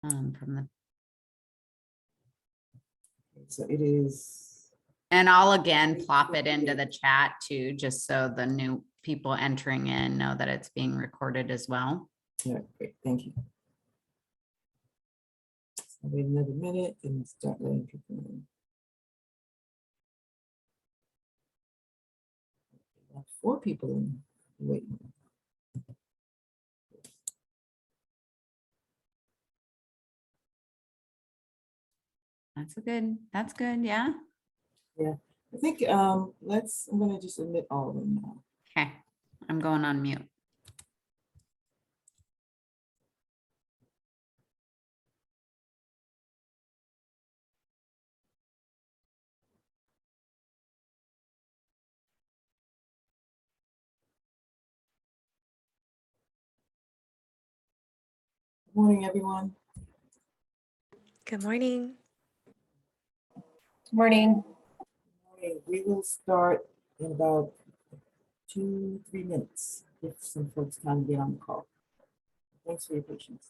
from the, So it is, and I'll again plop it into the chat too, just so the new people entering in know that it's being recorded as well. yeah, great, thank you. I'll wait another minute and start letting people in. We have 4 people in waiting. That's good, yeah. Yeah, I think I'm gonna just admit all of them now. Okay, I'm going on mute. Good morning, everyone. Good morning. Morning. Okay, we will start in about 2-3 minutes. Give some folks time to get on the call. Thanks for your patience.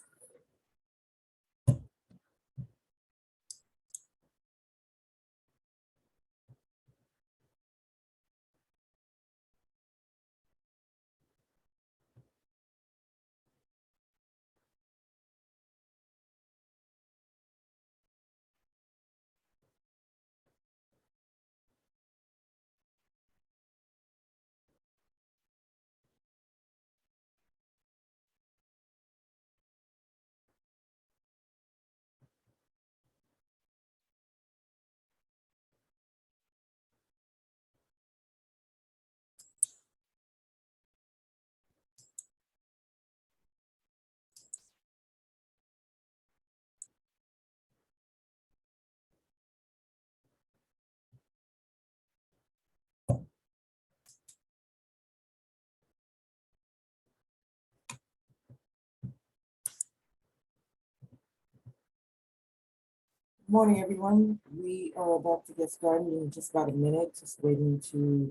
Good morning, everyone. We are about to get started in just about a minute, just waiting to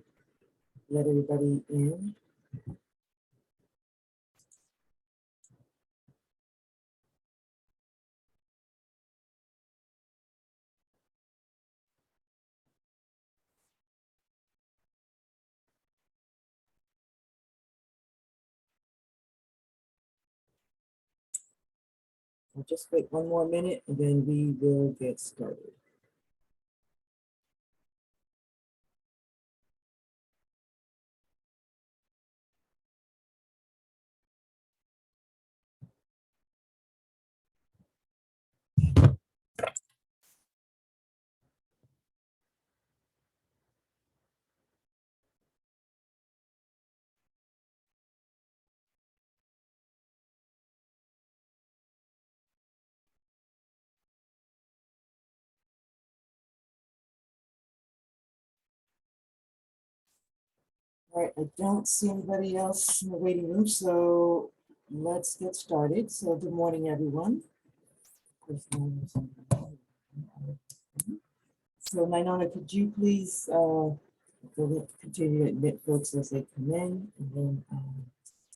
let everybody in. We'll just wait one more minute and then we will get started. All right, I don't see anybody else in the waiting room, so let's get started. So good morning, everyone. So Nainona, could you please continue to admit folks as they come in, and then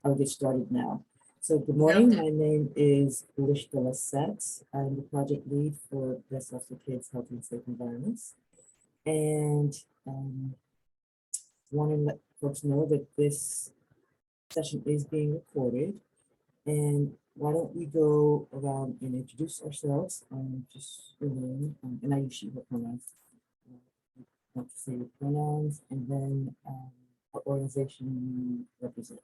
I'll get started now. So good morning, my name is Lishka Lassette. I'm the project lead for Best Health for Kids, Healthy and Safe Environments. And want to let folks know that this session is being recorded. And why don't we go around and introduce ourselves, just your name, and I use she, her pronouns. Want to say your pronouns, and then what organization you represent.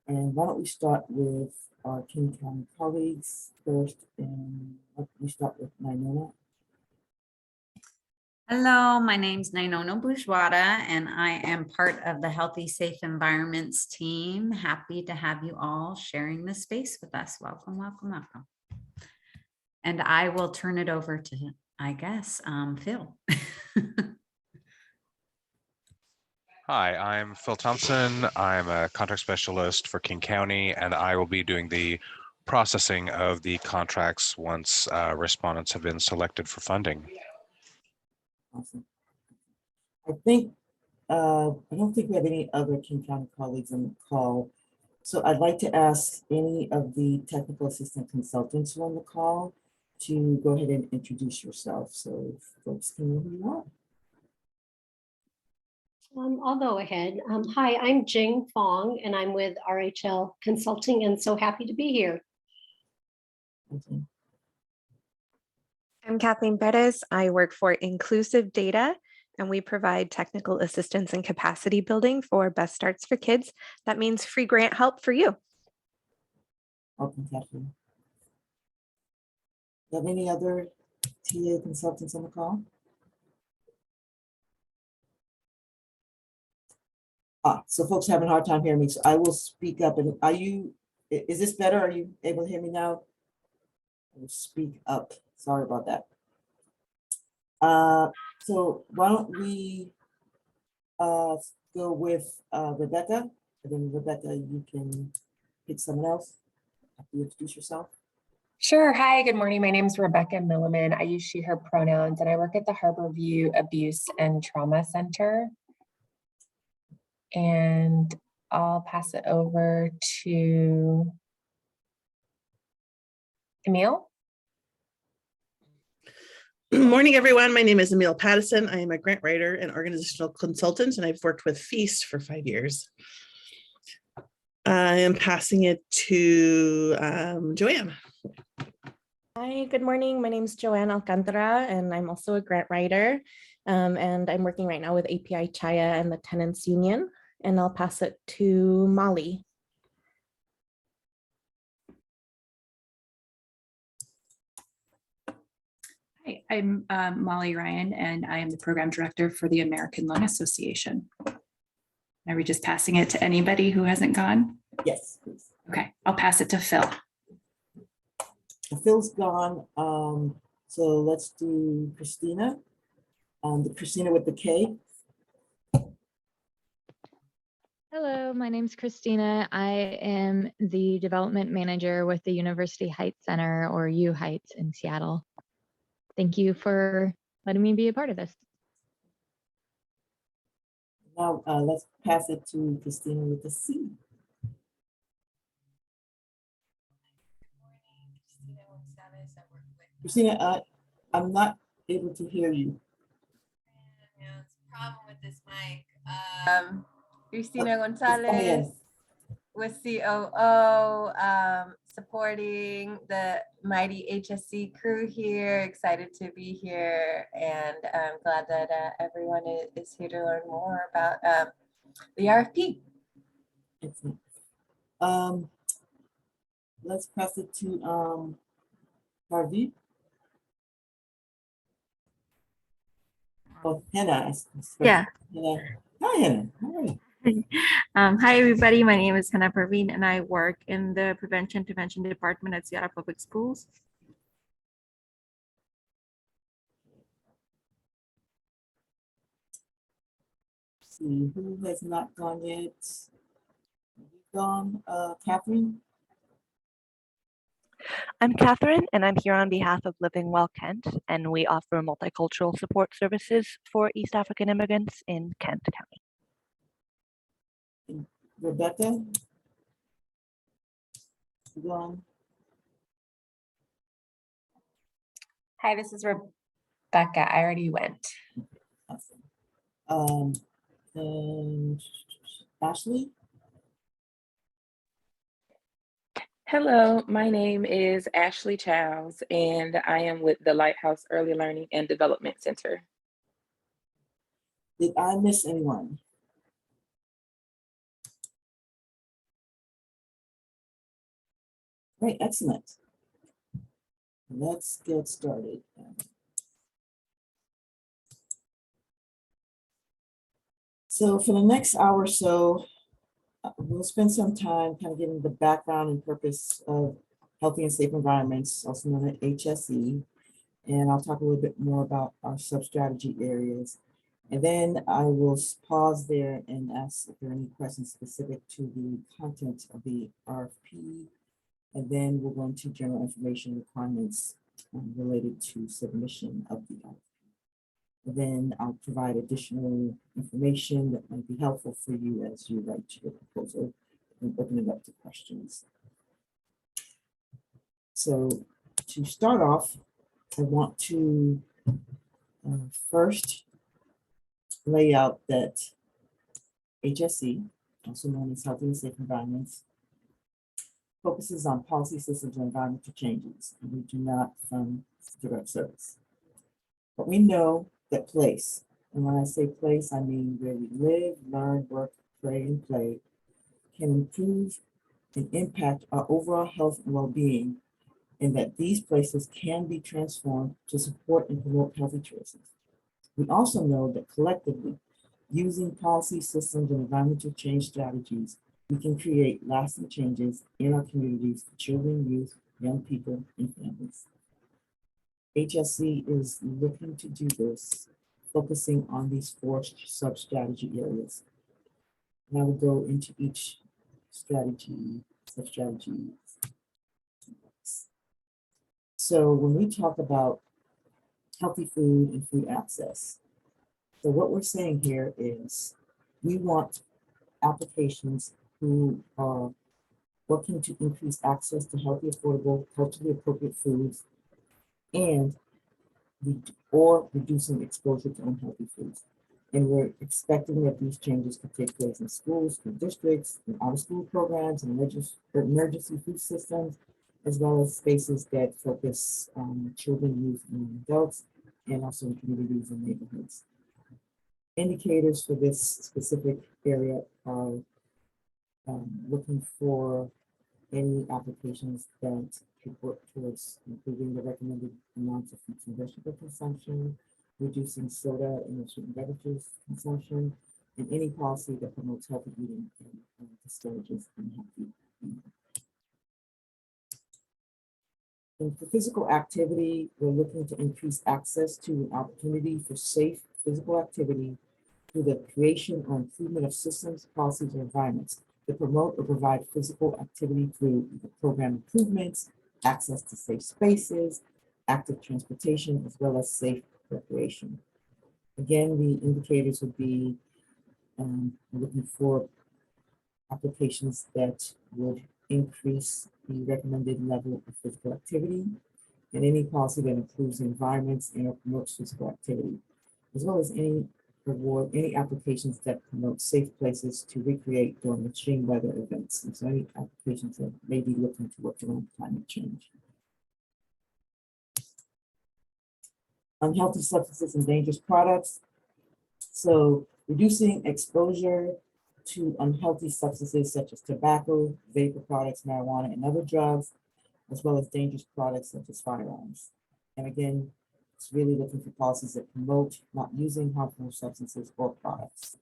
And why don't we start with our King County colleagues first, and we start with Nainona. Hello, my name's Nainona Bourgeois, and I am part of the Healthy Safe Environments team. Happy to have you all sharing this space with us. Welcome, welcome, welcome. And I will turn it over to, I guess, Phil. Hi, I'm Phil Thompson. I'm a contract specialist for King County, and I will be doing the processing of the contracts once respondents have been selected for funding. Awesome. I don't think we have any other King County colleagues on the call. So I'd like to ask any of the technical assistant consultants who are on the call to go ahead and introduce yourself so folks can know who you are. I'll go ahead. Hi, I'm Jing Fong, and I'm with RHL Consulting, and so happy to be here. Okay. I'm Kathleen Perez. I work for Inclusive Data, and we provide technical assistance and capacity building for Best Starts for Kids. That means free grant help for you. Welcome, Kathleen. Do you have any other TA consultants on the call? So folks having a hard time hearing me, so I will speak up. And is this better? Are you able to hear me now? I will speak up. Sorry about that. So why don't we go with Rebecca, and then Rebecca, you can pick someone else after you introduce yourself. Sure. Hi, good morning. My name is Rebecca Milliman. I use she, her pronouns, and I work at the Harborview Abuse and Trauma Center. And I'll pass it over to Emil. Morning, everyone. My name is Emil Pattison. I am a grant writer and organizational consultant, and I've worked with Feast for 5 years. I am passing it to Joanne. Hi, good morning. My name is Joanne Alcantara, and I'm also a grant writer. And I'm working right now with API Chaya and the Tenants Union. And I'll pass it to Molly. Hi, I'm Molly Ryan, and I am the program director for the American Lung Association. Are we just passing it to anybody who hasn't gone? Yes, please. Okay, I'll pass it to Phil. Phil's gone. So let's do Christina. The Christina with the K. Hello, my name's Christina. I am the development manager with the University Heights Center, or U Heights in Seattle. Thank you for letting me be a part of this. Now let's pass it to Christina with the C. Christina, I'm not able to hear you. Yeah, it's a problem with this mic. Cristina It's Gonzalez with COO, supporting the mighty HSC crew here. Excited to be here, and I'm glad that everyone is here to learn more about the RFP. Excellent. Let's pass it to Harvey. Oh, Hannah. Yeah. Hannah. Hi, Hannah. How are you? Hi, everybody. My name is Hannah Parveen, and I work in the Prevention Intervention Department at Seattle Public Schools. Let's see who has not gone yet. Gone, Catherine. I'm Catherine, and I'm here on behalf of Living Well Kent, and we offer multicultural support services for East African immigrants in Kent County. Rebecca. Gone. Hi, this is Rebecca. I already went. Awesome. And Ashley. Hello, my name is Ashley Childs, and I am with the Lighthouse Early Learning and Development Center. Did I miss anyone? Great, excellent. Let's get started. So for the next hour or so, we'll spend some time kind of getting the background and purpose of healthy and safe environments, also known as HSE. And I'll talk a little bit more about our sub-strategy areas. And then I will pause there and ask if there are any questions specific to the content of the RFP. And then we'll go into general information requirements related to submission of the RFP. And then I'll provide additional information that might be helpful for you as you write your proposal and open it up to questions. So to start off, I want to first lay out that HSE, also known as Healthy and Safe Environments, focuses on policy systems and environmental changes, and we do not fund direct service. But we know that place, and when I say place, I mean where we live, learn, work, pray, and play, can improve and impact our overall health and well-being, and that these places can be transformed to support and promote healthy choices. We also know that collectively, using policy systems and environmental change strategies, we can create lasting changes in our communities for children, youth, young people, and families. HSC is looking to do this, focusing on these 4 sub-strategy areas. And I will go into each strategy, sub-strategy. So when we talk about healthy food and food access, so what we're saying here is we want applications who are working to increase access to healthy, affordable, culturally appropriate foods and or reducing exposure to unhealthy foods. And we're expecting that these changes could take place in schools, school districts, in out-of-school programs, and emergency food systems, as well as spaces that focus on children, youth, and adults, and also in communities and neighborhoods. Indicators for this specific area are looking for any applications that could work towards improving the recommended amounts of fruits and vegetable consumption, reducing soda and sweetened beverages consumption, and any policy that promotes healthy eating and discourages unhealthy eating. And for physical activity, we're looking to increase access to an opportunity for safe physical activity through the creation or improvement of systems, policies, or environments that promote or provide physical activity through program improvements, access to safe spaces, active transportation, as well as safe recreation. Again, the indicators would be looking for applications that would increase the recommended level of physical activity and any policy that improves environments and or promotes physical activity, as well as any applications that promote safe places to recreate during extreme weather events. And so any applications that may be looking to work around climate change. Unhealthy substances and dangerous products. So reducing exposure to unhealthy substances such as tobacco, vapor products, marijuana, and other drugs, as well as dangerous products such as firearms. And again, it's really looking for policies that promote not using harmful substances or products.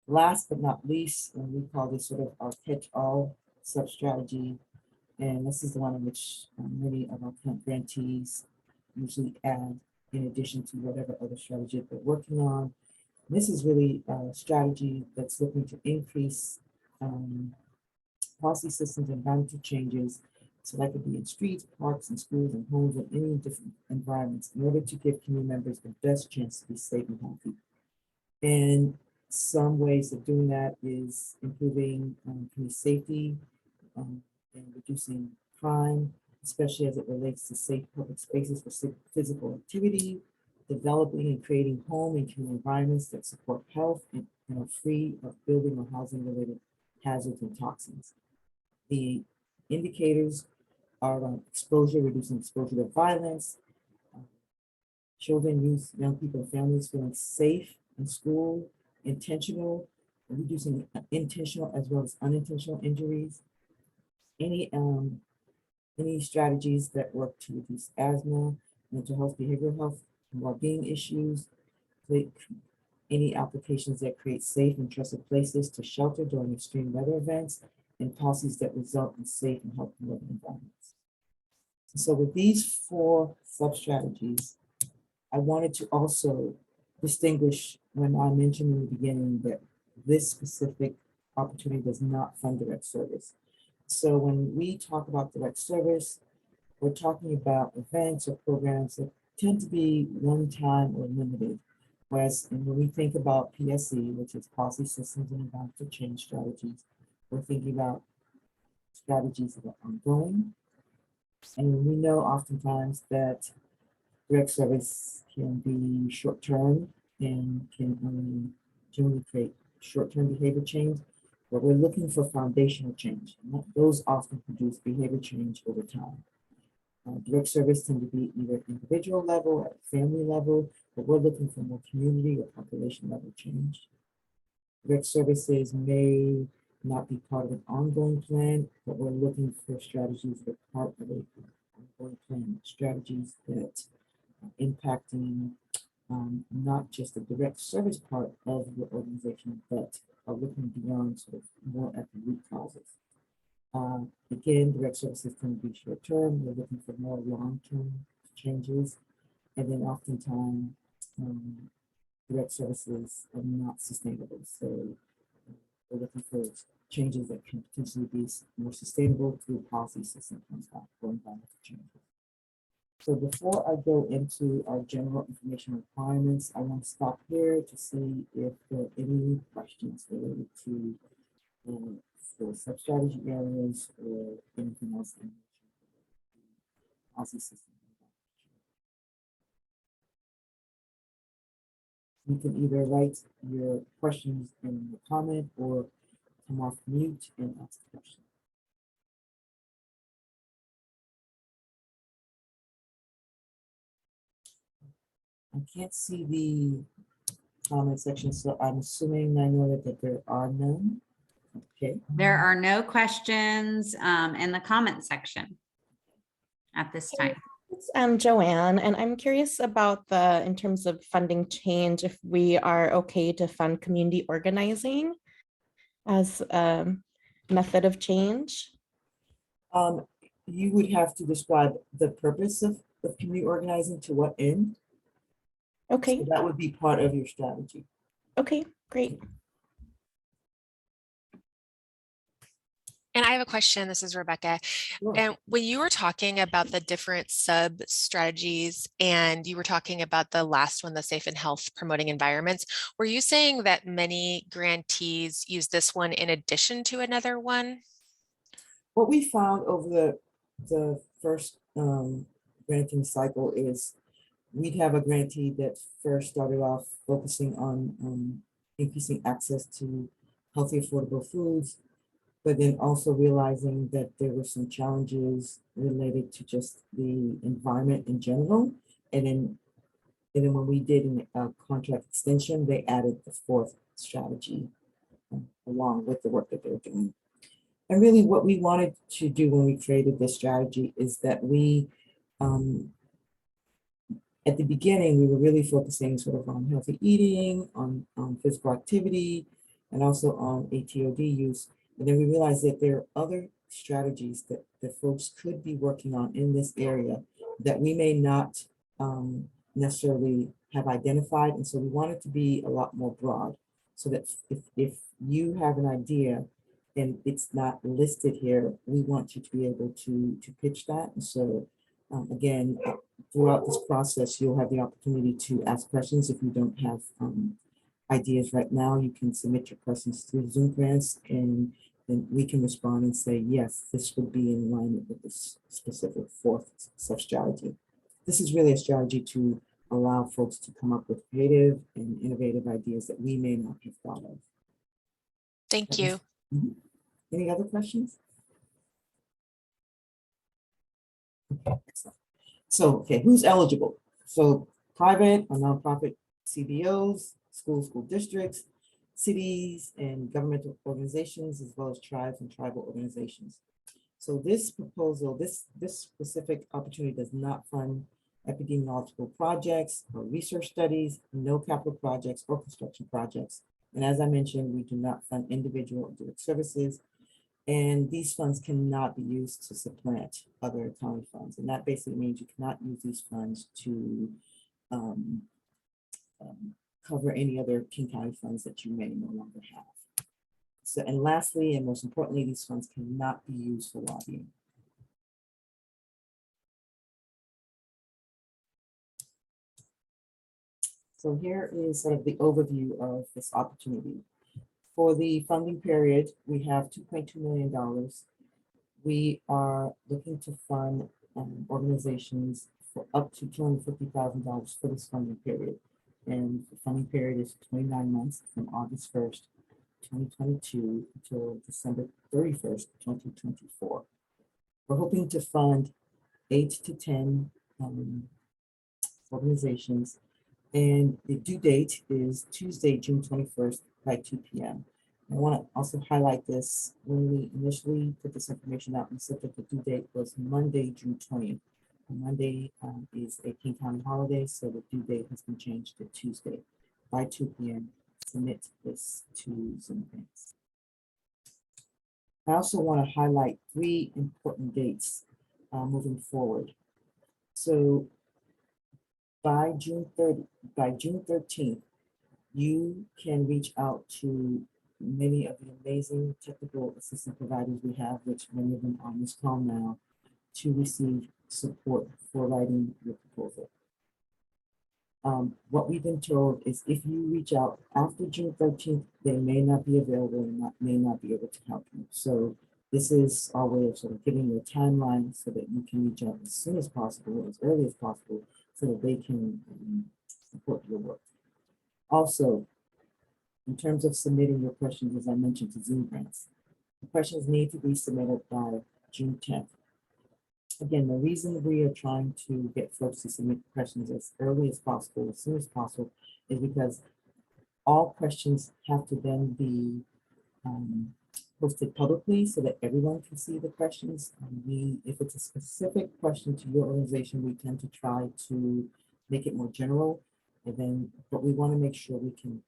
Last but not least, and we call this sort of our catch-all sub-strategy, and this is the one in which many of our grantees usually add in addition to whatever other strategy they're working on. This is really a strategy that's looking to increase policy systems and environmental changes. So that could be in streets, parks, and schools, and homes, and any different environments in order to give community members the best chance to be safe and healthy. And some ways of doing that is improving community safety and reducing crime, especially as it relates to safe public spaces for physical activity, developing and creating home and community environments that support health and are free of building or housing related hazards and toxins. The indicators are exposure, reducing exposure to violence, children, youth, young people, and families feeling safe in school, intentional, reducing intentional as well as unintentional injuries. Any strategies that work to reduce asthma, mental health, behavioral health, and well-being issues. Any applications that create safe and trusted places to shelter during extreme weather events, and policies that result in safe and healthy living environments. So with these 4 sub-strategies, I wanted to also distinguish when I mentioned in the beginning that this specific opportunity does not fund direct service. So when we talk about direct service, we're talking about events or programs that tend to be one-time or limited. Whereas when we think about PSE, which is policy systems and environmental change strategies, we're thinking about strategies that are ongoing, And we know oftentimes that direct service can be short-term and can generally create short-term behavior change, but we're looking for foundational change. And those often produce behavior change over time. Direct service tend to be either individual level or family level, but we're looking for more community or population level change. Direct services may not be part of an ongoing plan, but we're looking for strategies that are part of an ongoing plan, strategies that are impacting not just the direct service part of your organization, but are looking beyond sort of more at the root causes. Again, direct services can be short-term. We're looking for more long-term changes. And then oftentimes, direct services are not sustainable. So we're looking for changes that can potentially be more sustainable through policy systems or environmental changes. So before I go into our general information requirements, I want to stop here to see if there are any questions related to for sub-strategy areas or anything else in the policy system. You can either write your questions in the comment or come off mute and ask the question. I can't see the comment section, so I'm assuming I know that there are none. Okay. There are no questions in the comment section at this time. I'm Joanne, and I'm curious about in terms of funding change, if we are okay to fund community organizing as a method of change. You would have to describe the purpose of community organizing to what end. Okay. So that would be part of your strategy. Okay, great. And I have a question. This is Rebecca. Sure. And when you were talking about the different sub strategies and you were talking about the last one, the safe and health promoting environments, were you saying that many grantees use this one in addition to another one? What we found over the first granting cycle is we'd have a grantee that first started off focusing on increasing access to healthy, affordable foods, but then also realizing that there were some challenges related to just the environment in general. And then when we did a contract extension, they added the fourth strategy along with the work that they're doing. And really what we wanted to do when we created this strategy is that we, at the beginning, we were really focusing sort of on healthy eating, on physical activity, and also on ATOD use. And then we realized that there are other strategies that folks could be working on in this area that we may not necessarily have identified. And so we wanted to be a lot more broad so that if you have an idea and it's not listed here, we want you to be able to pitch that. And so again, throughout this process, you'll have the opportunity to ask questions. If you don't have ideas right now, you can submit your questions through Zoom grants and then we can respond and say, yes, this would be in alignment with this specific fourth sub-strategy. This is really a strategy to allow folks to come up with creative and innovative ideas that we may not have thought of. Thank you. Any other questions? Okay, excellent. So, okay, who's eligible? So private or nonprofit CBOs, school districts, cities and governmental organizations, as well as tribes and tribal organizations. So this proposal, this specific opportunity does not fund epidemiological projects or research studies, no capital projects or construction projects. And as I mentioned, we do not fund individual or direct services. And these funds cannot be used to supplant other county funds. And that basically means you cannot use these funds to cover any other King County funds that you may no longer have. So, and lastly, and most importantly, these funds cannot be used for lobbying. So here is sort of the overview of this opportunity. For the funding period, we have $2.2 million. We are looking to fund organizations for up to $250,000 for this funding period. And the funding period is 29 months from August 1st, 2022 until December 31st, 2024. We're hoping to fund 8 to 10 organizations, and the due date is Tuesday, June 21st by 2 p.m. I want to also highlight this. When we initially put this information out, we said that the due date was Monday, June 20th. And Monday is a King County holiday, so the due date has been changed to Tuesday by 2 p.m. Submit this to Zoom Grants. I also want to highlight 3 important dates moving forward. So by June 13th, you can reach out to many of the amazing technical assistant providers we have, which many of them are on this call now, to receive support for writing your proposal. What we've been told is if you reach out after June 13th, they may not be available and may not be able to help you. So this is our way of sort of giving you a timeline so that you can reach out as soon as possible, as early as possible, so that they can support your work. Also, in terms of submitting your questions, as I mentioned to Zoom Grants, the questions need to be submitted by June 10th. Again, the reason we are trying to get folks to submit questions as early as possible, as soon as possible, is because all questions have to then be posted publicly so that everyone can see the questions. If it's a specific question to your organization, we tend to try to make it more general, but we want to make sure we can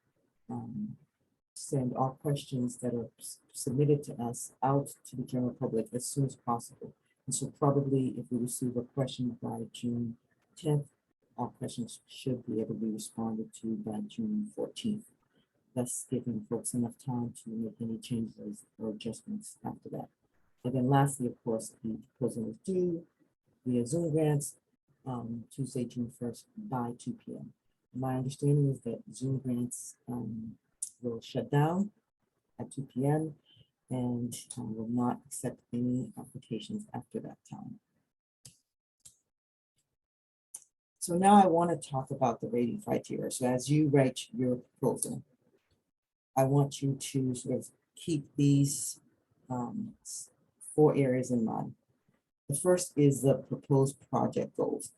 send all questions that are submitted to us out to the general public as soon as possible. And so probably if we receive a question by June 10th, all questions should be able to be responded to by June 14th. Thus giving folks enough time to make any changes or adjustments after that. And then lastly, of course, the proposal is due via Zoom Grants Tuesday, June 1st by 2 p.m. My understanding is that Zoom Grants will shut down at 2 p.m. and will not accept any applications after that time. So now I want to talk about the rating criteria. So as you write your proposal, I want you to sort of keep these 4 areas in mind. The first is the proposed project goals.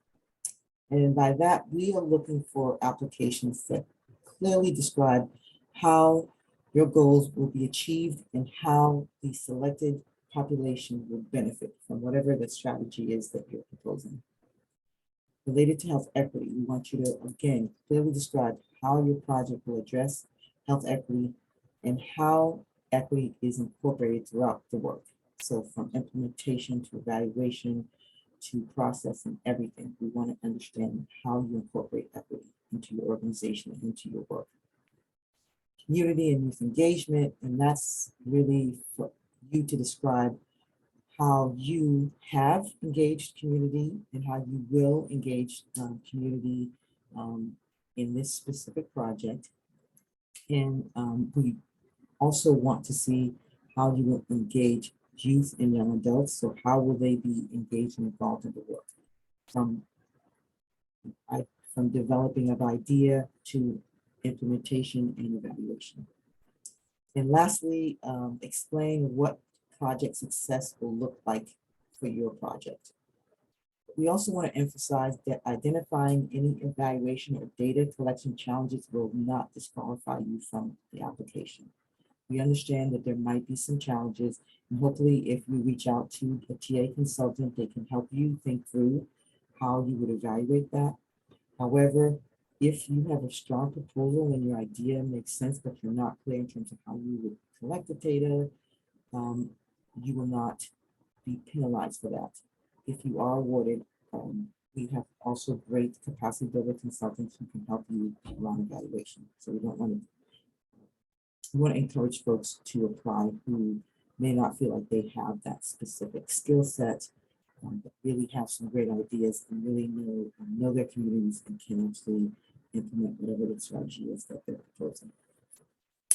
And by that, we are looking for applications that clearly describe how your goals will be achieved and how the selected population will benefit from whatever the strategy is that you're proposing. Related to health equity, we want you to, again, clearly describe how your project will address health equity and how equity is incorporated throughout the work. So from implementation to evaluation to process and everything, we want to understand how you incorporate equity into your organization and into your work. Community and youth engagement, and that's really for you to describe how you have engaged community and how you will engage community in this specific project. And we also want to see how you will engage youth and young adults. So how will they be engaged and involved in the work? From developing of idea to implementation and evaluation. And lastly, explain what project success will look like for your project. We also want to emphasize that identifying any evaluation or data collection challenges will not disqualify you from the application. We understand that there might be some challenges, and hopefully if you reach out to a TA consultant, they can help you think through how you would evaluate that. However, if you have a strong proposal and your idea makes sense, but you're not clear in terms of how you would collect the data, you will not be penalized for that. If you are awarded, we have also great capacity builder consultants who can help you around evaluation. So we want to encourage folks to apply who may not feel like they have that specific skill set, but really have some great ideas and really know their communities and can actually implement whatever the strategy is that they're proposing.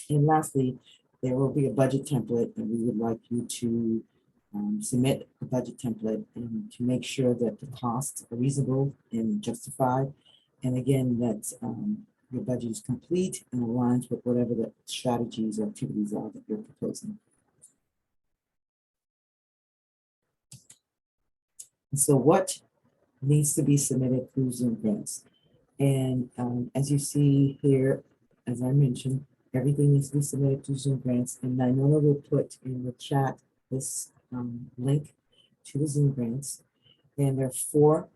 And lastly, there will be a budget template, and we would like you to submit a budget template and to make sure that the costs are reasonable and justified. And again, that your budget is complete and aligns with whatever the strategies or activities are that you're proposing. And so what needs to be submitted through Zoom grants? And as you see here, as I mentioned, everything needs to be submitted to Zoom grants. And Nainoa will put in the chat this link to the Zoom grants. And there are 4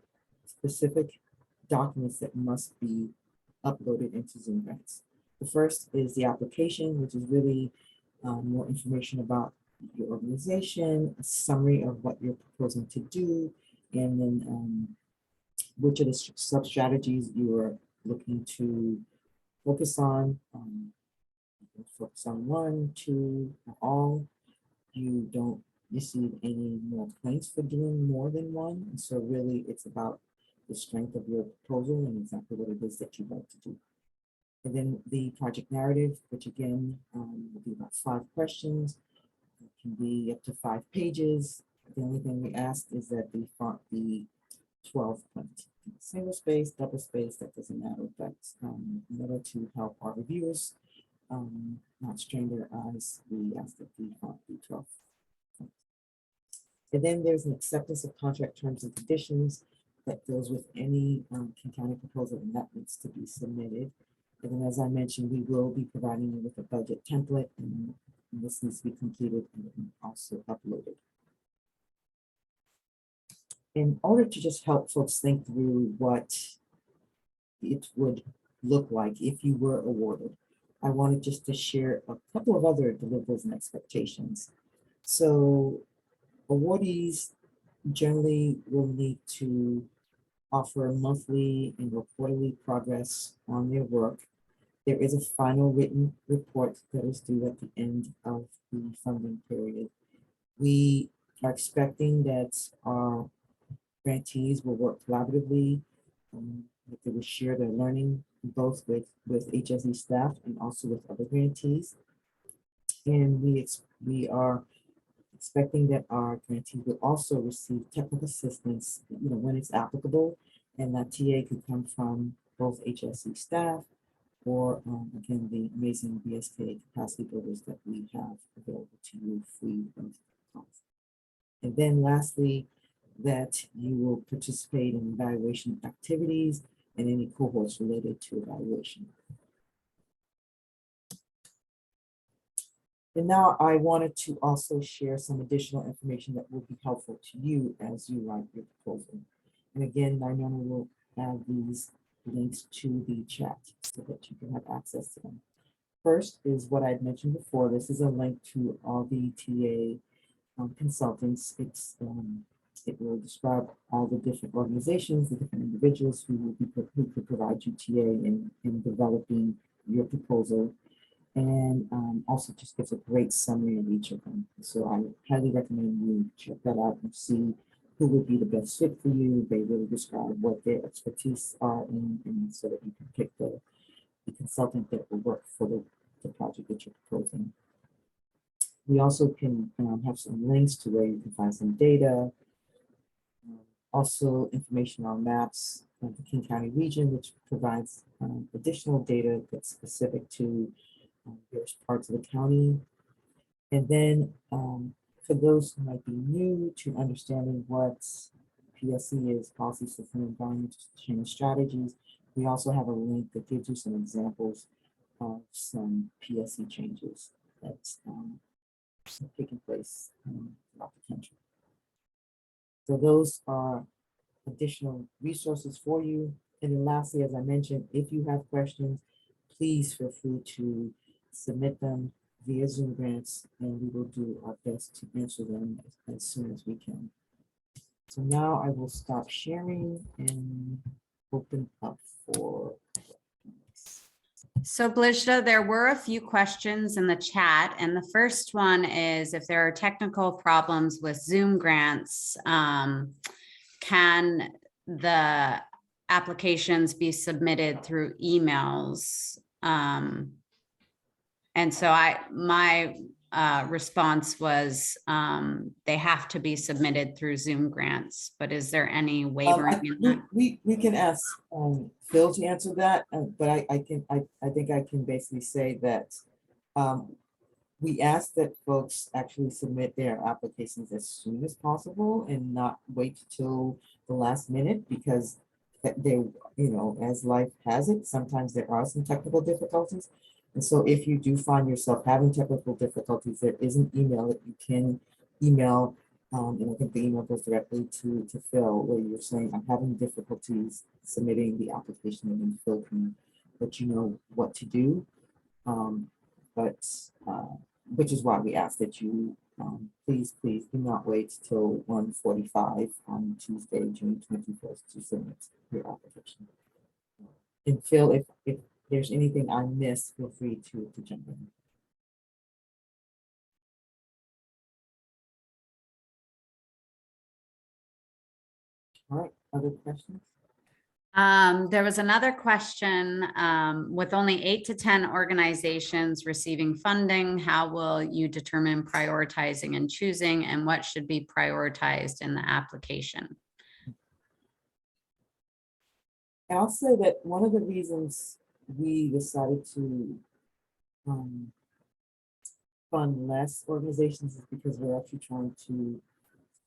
specific documents that must be uploaded into Zoom grants. The first is the application, which is really more information about your organization, a summary of what you're proposing to do, and then which are the sub-strategies you are looking to focus on. Focus on 1, 2, or all. You don't receive any more points for doing more than 1. And so really it's about the strength of your proposal and exactly what it is that you'd like to do. And then the project narrative, which again will be about 5 questions. It can be up to 5 pages. The only thing we ask is that the font be 12 point. Single space, double space, that doesn't matter. That's in order to help our reviewers not strain their eyes, we ask that the font be 12. And then there's an acceptance of contract terms and conditions that goes with any King County proposal, and that needs to be submitted. And then, as I mentioned, we will be providing you with a budget template, and this needs to be completed and also uploaded. In order to just help folks think through what it would look like if you were awarded, I wanted just to share a couple of other deliverables and expectations. So awardees generally will need to offer monthly and quarterly progress on their work. There is a final written report that is due at the end of the funding period. We are expecting that our grantees will work collaboratively, that they will share their learning both with HSE staff and also with other grantees. And we are expecting that our grantees will also receive technical assistance, when it's applicable, and that TA could come from both HSE staff or again, the amazing BSK capacity builders that we have available to you free of cost. And then lastly, that you will participate in evaluation activities and any cohorts related to evaluation. And now I wanted to also share some additional information that will be helpful to you as you write your proposal. And again, Nainoa will add these links to the chat so that you can have access to them. First is what I had mentioned before. This is a link to all the TA consultants. It will describe all the different organizations, the different individuals who could provide you TA in developing your proposal, and also just gives a great summary of each of them. So I highly recommend you check that out and see who would be the best fit for you. They really describe what their expertise are in so that you can pick the consultant that will work for the project that you're proposing. We also can have some links to where you can find some data, also information on maps of the King County region, which provides additional data that's specific to various parts of the county. And then for those who might be new to understanding what PSE is, Policy System Environment Change Strategies, we also have a link that gives you some examples of some PSE changes that's taking place throughout the country. So those are additional resources for you. And then lastly, as I mentioned, if you have questions, please feel free to submit them via Zoom grants, and we will do our best to answer them as soon as we can. So now I will stop sharing and open up for questions. So Blishta, there were a few questions in the chat, and the first one is if there are technical problems with Zoom grants, can the applications be submitted through emails? And so my response was they have to be submitted through Zoom grants, but is there any wavering in that? We can ask Phil to answer that, but I think I can basically say that we ask that folks actually submit their applications as soon as possible and not wait till the last minute, because they, as life has it, sometimes there are some technical difficulties. And so if you do find yourself having technical difficulties, there is an email that you can email. And I think the email goes directly to Phil, where you're saying, I'm having difficulties submitting the application, and then Phil can let you know what to do. Which is why we ask that you please do not wait till 1:45 on Tuesday, June 21st to submit your application. And Phil, if there's anything I missed, feel free to jump in. All right, other questions? There was another question, with only 8 to 10 organizations receiving funding, how will you determine prioritizing and choosing, and what should be prioritized in the application? And I'll say that one of the reasons we decided to fund less organizations is because we're actually trying to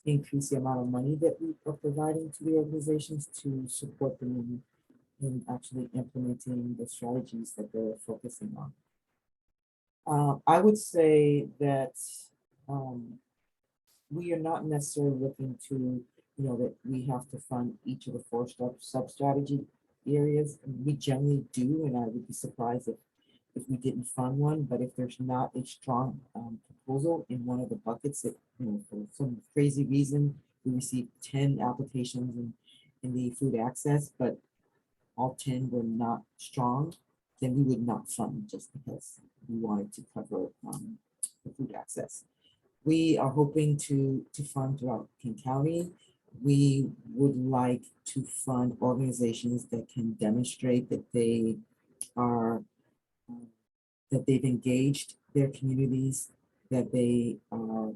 increase the amount of money that we are providing to the organizations to support them in actually implementing the strategies that they're focusing on. I would say that we are not necessarily looking to, that we have to fund each of the 4 sub-strategy areas. We generally do, and I would be surprised if we didn't fund one, but if there's not a strong proposal in one of the buckets that, for some crazy reason, we received 10 applications in the food access, but all 10 were not strong, then we would not fund just because we wanted to cover the food access. We are hoping to fund throughout King County. We would like to fund organizations that can demonstrate that they are that they've engaged their communities, that they are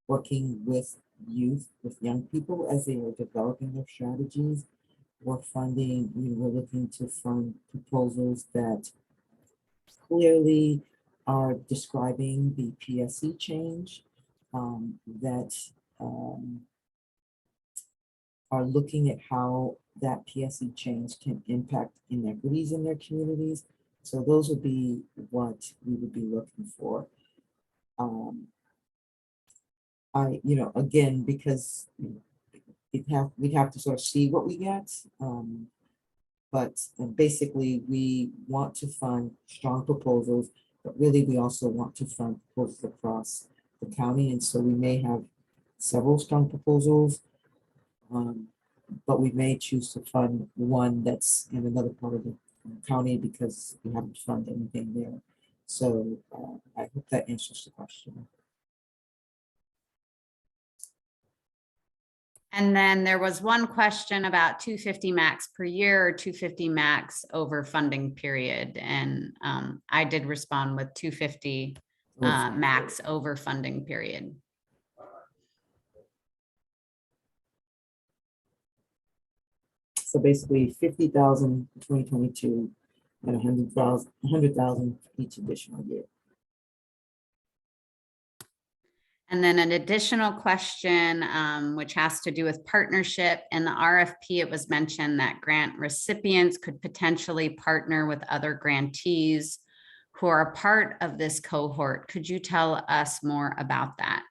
working with youth, with young people as they are developing their strategies. We're looking to fund proposals that clearly are describing the PSC change, that are looking at how that PSC change can impact inequities in their communities. So those would be what we would be looking for. Again, because we'd have to sort of see what we get. But basically, we want to fund strong proposals, but really we also want to fund proposals across the county. And so we may have several strong proposals, but we may choose to fund one that's in another part of the county because we haven't funded anything there. So I hope that answers the question. And then there was one question about 250 max per year or 250 max over funding period. And I did respond with 250 max over funding period. So basically 50,000 in 2022 and 100,000 each additional year. And then an additional question, which has to do with partnership. In the RFP, it was mentioned that grant recipients could potentially partner with other grantees who are a part of this cohort. Could you tell us more about that?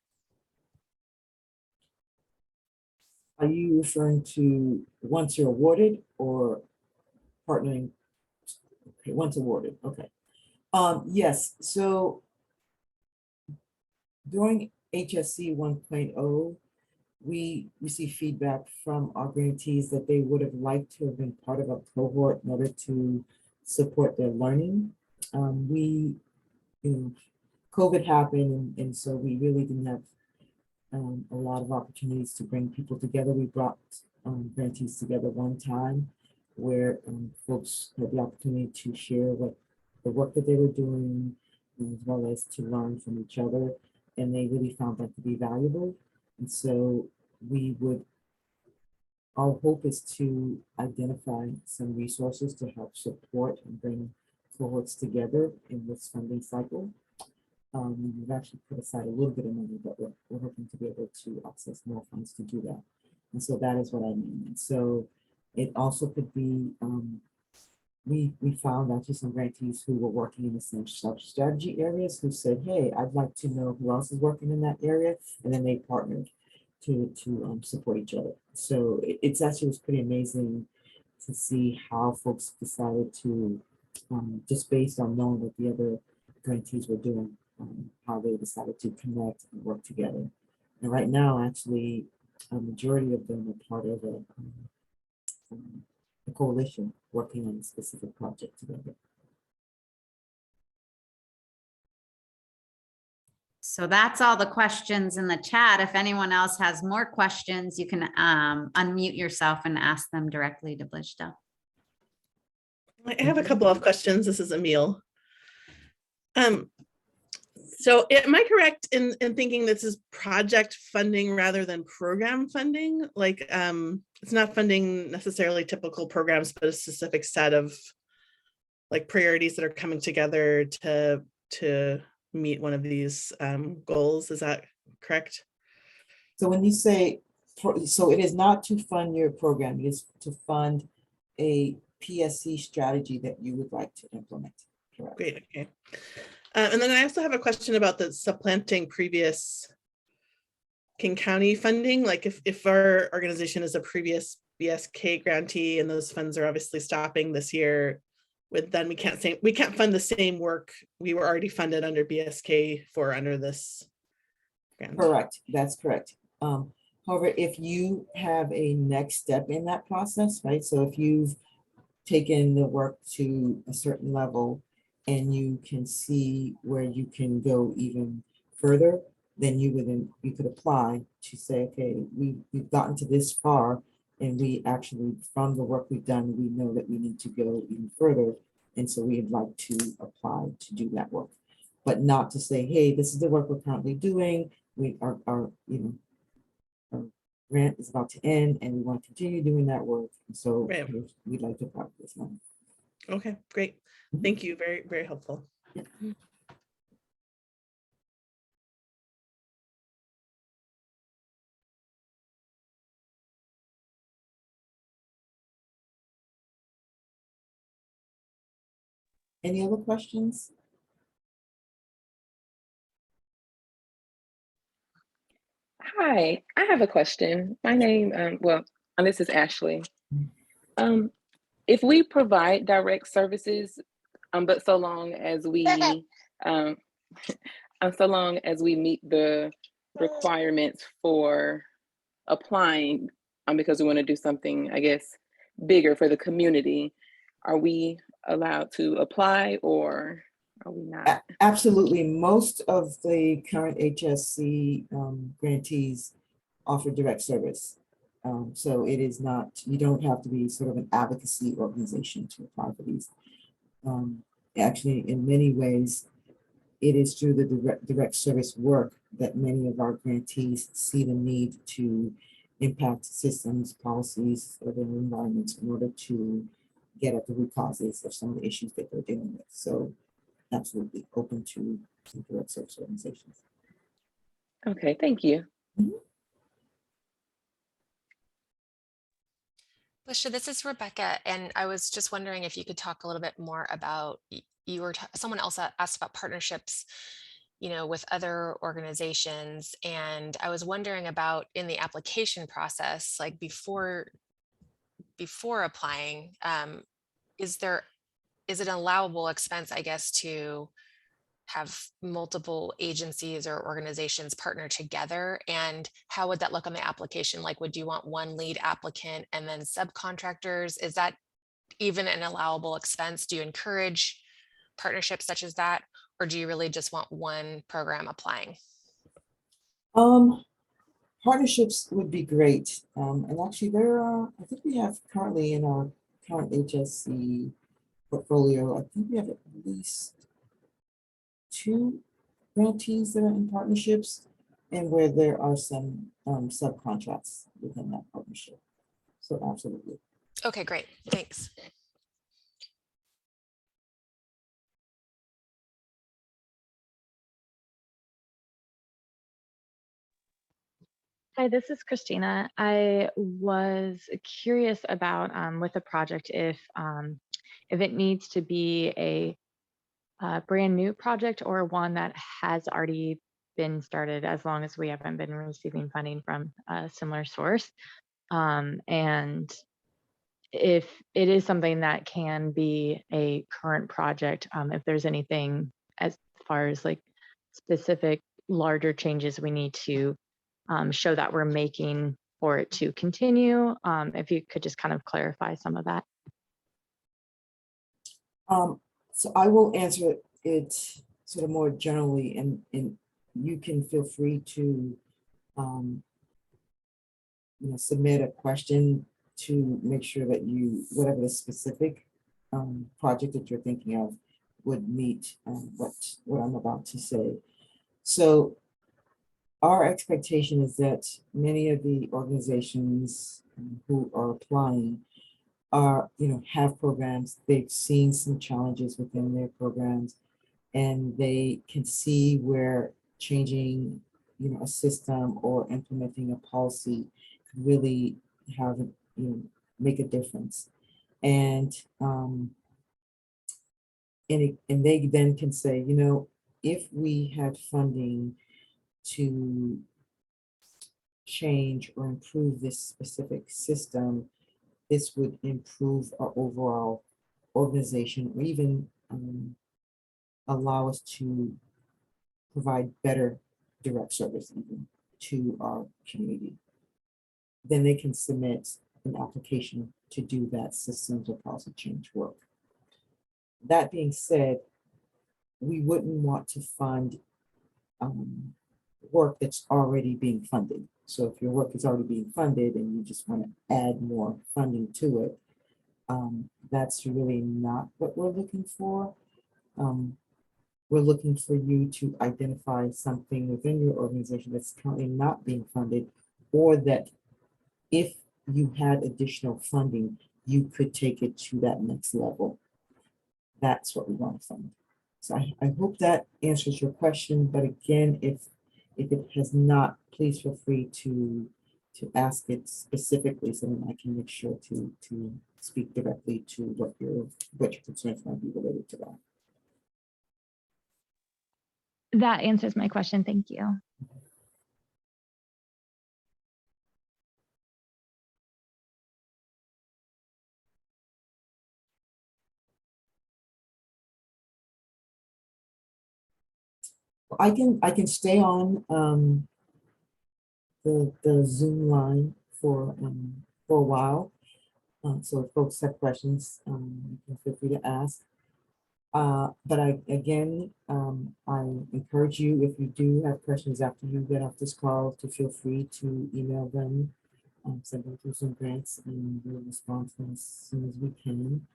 Are you referring to once you're awarded or partnering? Okay, once awarded, okay. Yes, so during HSC 1.0, we received feedback from our grantees that they would have liked to have been part of a cohort in order to support their learning. COVID happened, and so we really didn't have a lot of opportunities to bring people together. We brought grantees together one time where folks had the opportunity to share what the work that they were doing, as well as to learn from each other. And they really found that to be valuable. And so our hope is to identify some resources to help support and bring cohorts together in this funding cycle. We've actually put aside a little bit of money, but we're hoping to be able to access more funds to do that. And so that is what I mean. And so it also could be, we found actually some grantees who were working in the same strategy areas who said, hey, I'd like to know who else is working in that area. And then they partnered to support each other. So it's actually was pretty amazing to see how folks decided to, just based on knowing what the other grantees were doing, how they decided to connect and work together. And right now, actually, a majority of them are part of a coalition working on a specific project together. So that's all the questions in the chat. If anyone else has more questions, you can unmute yourself and ask them directly to Blishta. I have a couple of questions. This is Emil. So am I correct in thinking this is project funding rather than program funding? Like it's not funding necessarily typical programs, but a specific set of like priorities that are coming together to meet one of these goals. Is that correct? So when you say, so it is not to fund your program, it is to fund a PSC strategy that you would like to implement. Correct. Great, okay. And then I also have a question about the supplanting previous King County funding. Like if our organization is a previous BSK grantee and those funds are obviously stopping this year, then we can't fund the same work we were already funded under BSK for under this grant. Correct, that's correct. However, if you have a next step in that process, right? So if you've taken the work to a certain level and you can see where you can go even further, then you could apply to say, okay, we've gotten to this far, and we actually, from the work we've done, we know that we need to go even further, and so we'd like to apply to do that work, but not to say, hey, this is the work we're currently doing. Our grant is about to end, and we want to continue doing that work, and so Right. we'd like to apply for this money. Okay, great. Thank you. Very, very helpful. Any other questions? Hi, I have a question. My name, this is Ashley. If we provide direct services, but so long as we, so long as we meet the requirements for applying, because we want to do something, I guess, bigger for the community, are we allowed to apply or are we not? Absolutely. Most of the current HSC grantees offer direct service. So it is not, you don't have to be sort of an advocacy organization to apply for these. Actually, in many ways, it is through the direct service work that many of our grantees see the need to impact systems, policies, urban environments in order to get at the root causes of some of the issues that they're dealing with. So absolutely open to direct service organizations. Okay, thank you. Lisha, this is Rebecca, and I was just wondering if you could talk a little bit more about, someone else asked about partnerships, with other organizations, and I was wondering about in the application process, like before applying, is it an allowable expense, I guess, to have multiple agencies or organizations partner together? And how would that look on the application? Like, would you want one lead applicant and then subcontractors? Is that even an allowable expense? Do you encourage partnerships such as that? Or do you really just want one program applying? Partnerships would be great. And actually I think we have currently in our current HSC portfolio, I think we have at least 2 grantees that are in partnerships and where there are some subcontracts within that partnership. So absolutely. Okay, great. Thanks. Hi, this is Christina. I was curious about with the project if it needs to be a brand new project or one that has already been started, as long as we haven't been receiving funding from a similar source. And if it is something that can be a current project, if there's anything as far as like specific larger changes we need to show that we're making for it to continue, if you could just kind of clarify some of that. So I will answer it sort of more generally, and you can feel free to submit a question to make sure that you, whatever the specific project that you're thinking of, would meet what I'm about to say. So our expectation is that many of the organizations who are applying are, have programs. They've seen some challenges within their programs, and they can see where changing, a system or implementing a policy could really have, make a difference. And they then can say, if we had funding to change or improve this specific system, this would improve our overall organization, or even allow us to provide better direct service even to our community. Then they can submit an application to do that systems or policy change work. That being said, we wouldn't want to fund work that's already being funded. So if your work is already being funded and you just want to add more funding to it, that's really not what we're looking for. We're looking for you to identify something within your organization that's currently not being funded, or that if you had additional funding, you could take it to that next level. That's what we want to fund. So I hope that answers your question. But again, if it has not, please feel free to ask it specifically, so that I can make sure to speak directly to what your concerns might be related to that. That answers my question. Thank you. I can stay on the Zoom line for a while. So if folks have questions, you can feel free to ask. But I encourage you, if you do have questions after you get off this call, to feel free to email them, send them through some grants, and we'll respond to them as soon as we can.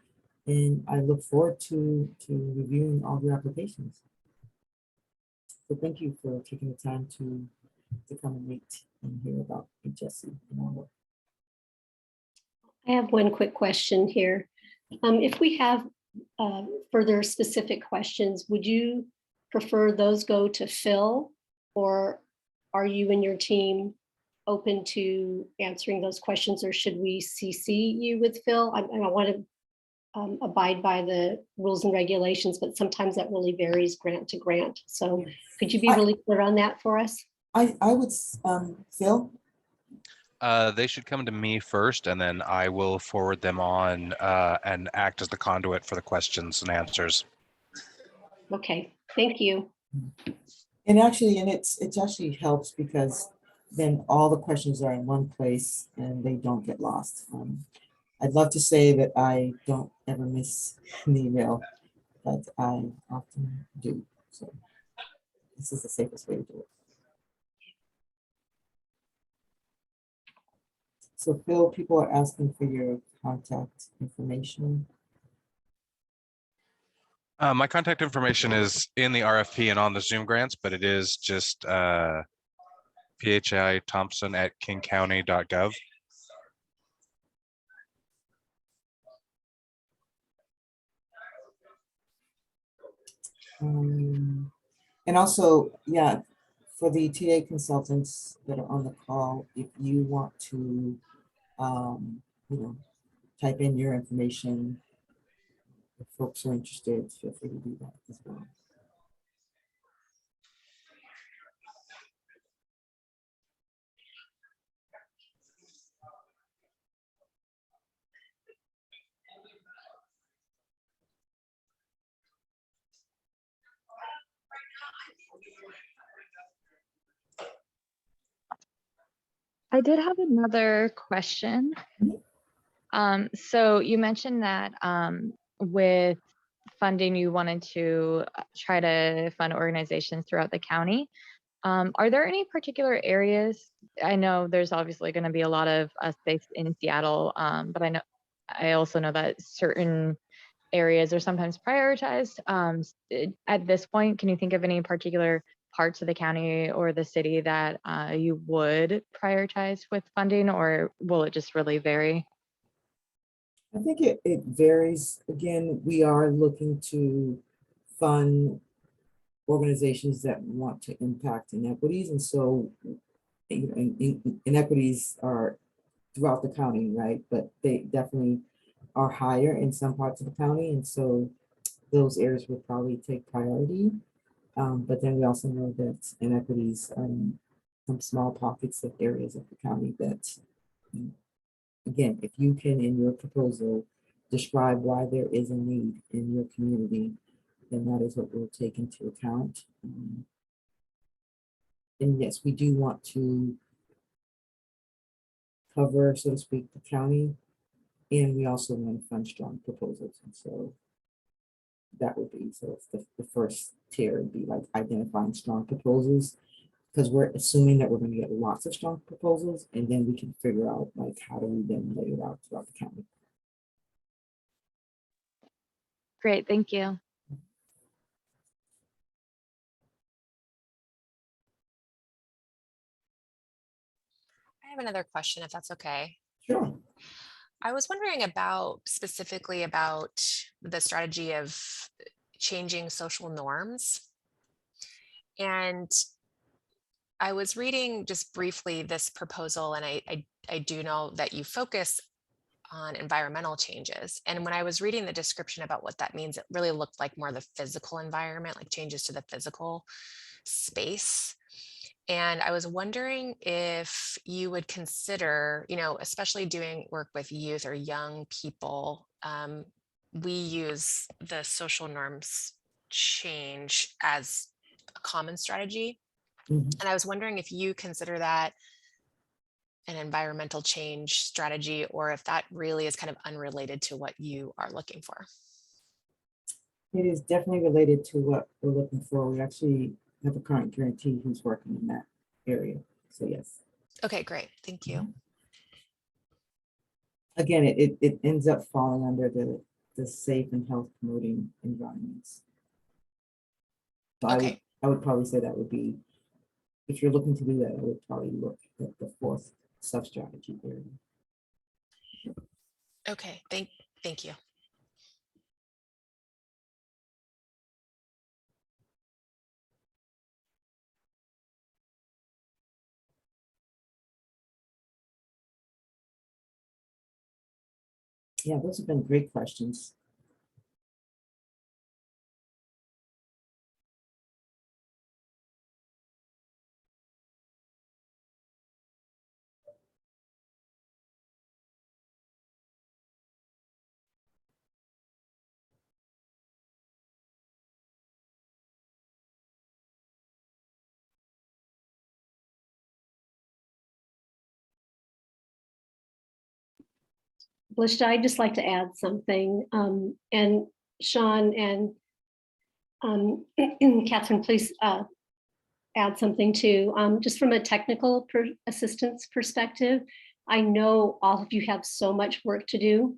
And I look forward to reviewing all your applications. So thank you for taking the time to come and meet and hear about HSC and our work. I have one quick question here. If we have further specific questions, would you prefer those go to Phil, or are you and your team open to answering those questions, or should we CC you with Phil? I want to abide by the rules and regulations, but sometimes that really varies grant to grant. So could you be really clear on that for us? I would, Phil? They should come to me first, and then I will forward them on and act as the conduit for the questions and answers. Okay, thank you. And actually, it actually helps, because then all the questions are in one place and they don't get lost. I'd love to say that I don't ever miss an email, but I often do. So this is the safest way to do it. So Phil, people are asking for your contact information. My contact information is in the RFP and on the Zoom grants, but it is just PHI Thompson at kingcounty.gov. And also, yeah, for the TA consultants that are on the call, if you want to, you know, type in your information, if folks are interested, feel free to do that as well. I did have another question. So you mentioned that with funding, you wanted to try to fund organizations throughout the county. Are there any particular areas? I know there's obviously going to be a lot of us based in Seattle, but I also know that certain areas are sometimes prioritized. At this point, can you think of any particular parts of the county or the city that you would prioritize with funding, or will it just really vary? I think it varies. Again, we are looking to fund organizations that want to impact inequities. And so, you know, inequities are throughout the county, right? But they definitely are higher in some parts of the county. And so those areas will probably take priority. But then we also know that inequities some small pockets of areas of the county that, again, if you can in your proposal describe why there is a need in your community, then that is what we'll take into account. And yes, we do want to cover, so to speak, the county, and we also want to fund strong proposals. And so that would be, so it's the first tier would be like identifying strong proposals, because we're assuming that we're going to get lots of strong proposals, and then we can figure out like how do we then lay it out throughout the county. Great, thank you. I have another question, if that's okay. Sure. I was wondering specifically about the strategy of changing social norms. And I was reading just briefly this proposal, and I do know that you focus on environmental changes. And when I was reading the description about what that means, it really looked like more the physical environment, like changes to the physical space. And I was wondering if you would consider, especially doing work with youth or young people, we use the social norms change as a common strategy. And I was wondering if you consider that an environmental change strategy, or if that really is kind of unrelated to what you are looking for. It is definitely related to what we're looking for. We actually have a current grantee who's working in that area. So yes. Okay, great. Thank you. Again, it ends up falling under the safe and health promoting environments. So okay. I would probably say that would be, if you're looking to do that, I would probably look at the fourth sub-strategy area. Okay, thank you. Yeah, those have been great questions. Blishta, I'd just like to add something. And Sean and Catherine, please add something too. Just from a technical assistance perspective, I know all of you have so much work to do.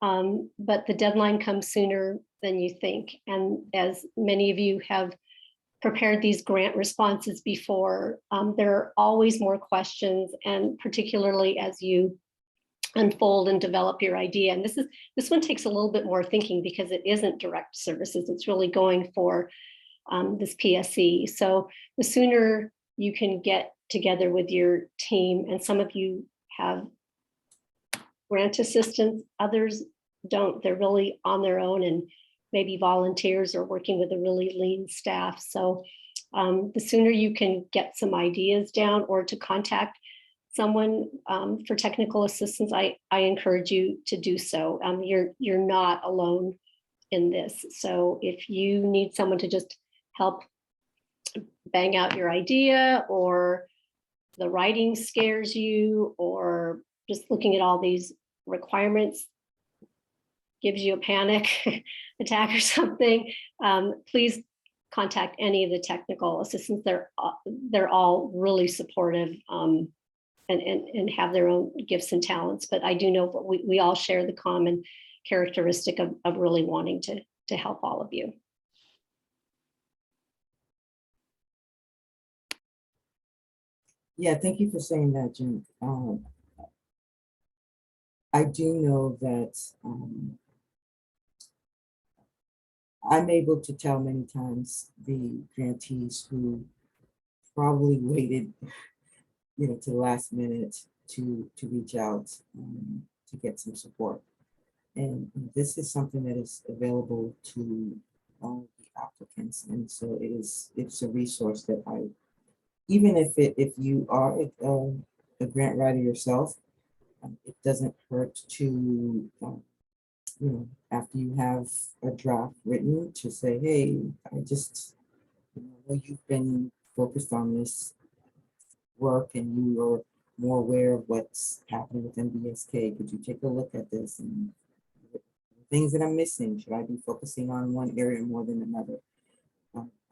but the deadline comes sooner than you think. And as many of you have prepared these grant responses before, there are always more questions, and particularly as you unfold and develop your idea. And this one takes a little bit more thinking because it isn't direct services. It's really going for this PSE. So the sooner you can get together with your team, and some of you have grant assistants, others don't. They're really on their own and maybe volunteers or working with a really lean staff. So the sooner you can get some ideas down or to contact someone for technical assistance, I encourage you to do so. You're not alone in this. So if you need someone to just help bang out your idea, or the writing scares you, or just looking at all these requirements gives you a panic attack or something, please contact any of the technical assistants. They're all really supportive and have their own gifts and talents. But I do know we all share the common characteristic of really wanting to help all of you. Yeah, thank you for saying that, Jen. I do know that I'm able to tell many times the grantees who probably waited, to the last minute to reach out to get some support. And this is something that is available to all the applicants. And so it's a resource that even if you are a grant writer yourself, it doesn't hurt to, after you have a draft written, to say, hey, I just know you've been focused on this work and you are more aware of what's happening with MBSK. Could you take a look at this and things that I'm missing? Should I be focusing on one area more than another?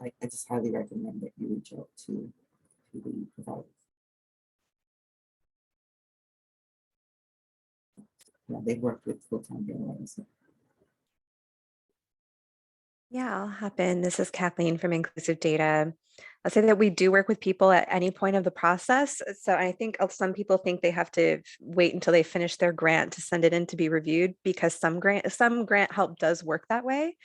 I just highly recommend that you reach out to the providers. Yeah, they've worked with full-time grant writers. Yeah, I'll hop in. This is Kathleen from Inclusive Data. I'll say that we do work with people at any point of the process. So I think some people think they have to wait until they finish their grant to send it in to be reviewed, because some grant help does work that way.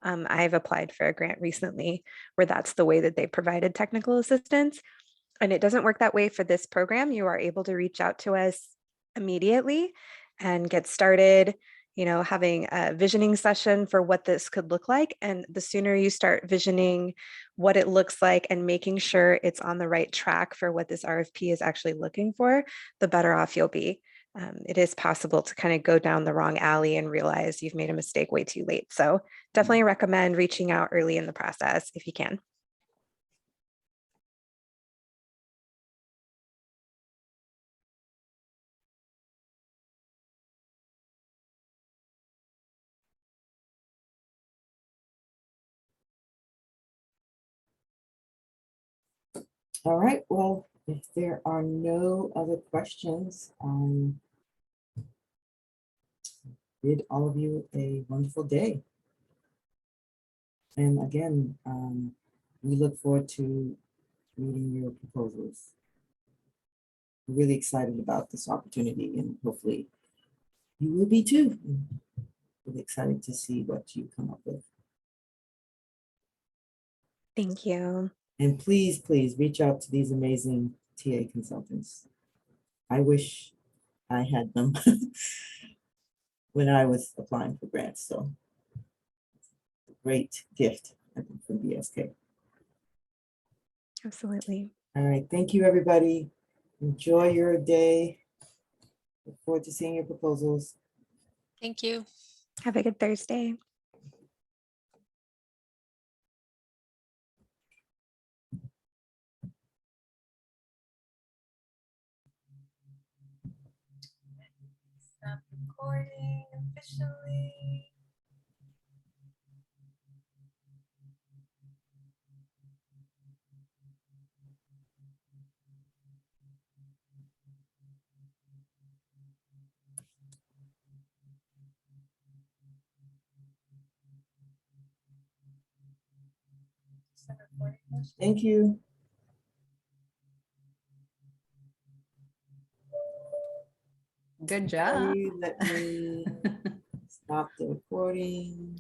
I've applied for a grant recently where that's the way that they provided technical assistance. And it doesn't work that way for this program. You are able to reach out to us immediately and get started, having a visioning session for what this could look like. And the sooner you start visioning what it looks like and making sure it's on the right track for what this RFP is actually looking for, the better off you'll be. It is possible to kind of go down the wrong alley and realize you've made a mistake way too late. So definitely recommend reaching out early in the process if you can. All right, well, if there are no other questions, bid all of you a wonderful day. And again, we look forward to reading your proposals. We're really excited about this opportunity, and hopefully you will be too. Really excited to see what you come up with. Thank you. And please, please reach out to these amazing TA consultants. I wish I had them when I was applying for grants. So great gift, I think, from BSK. Absolutely. All right, thank you, everybody. Enjoy your day. Look forward to seeing your proposals. Thank you. Have a good Thursday. Stop recording officially. Thank you. Good job. Okay, let me stop the recording.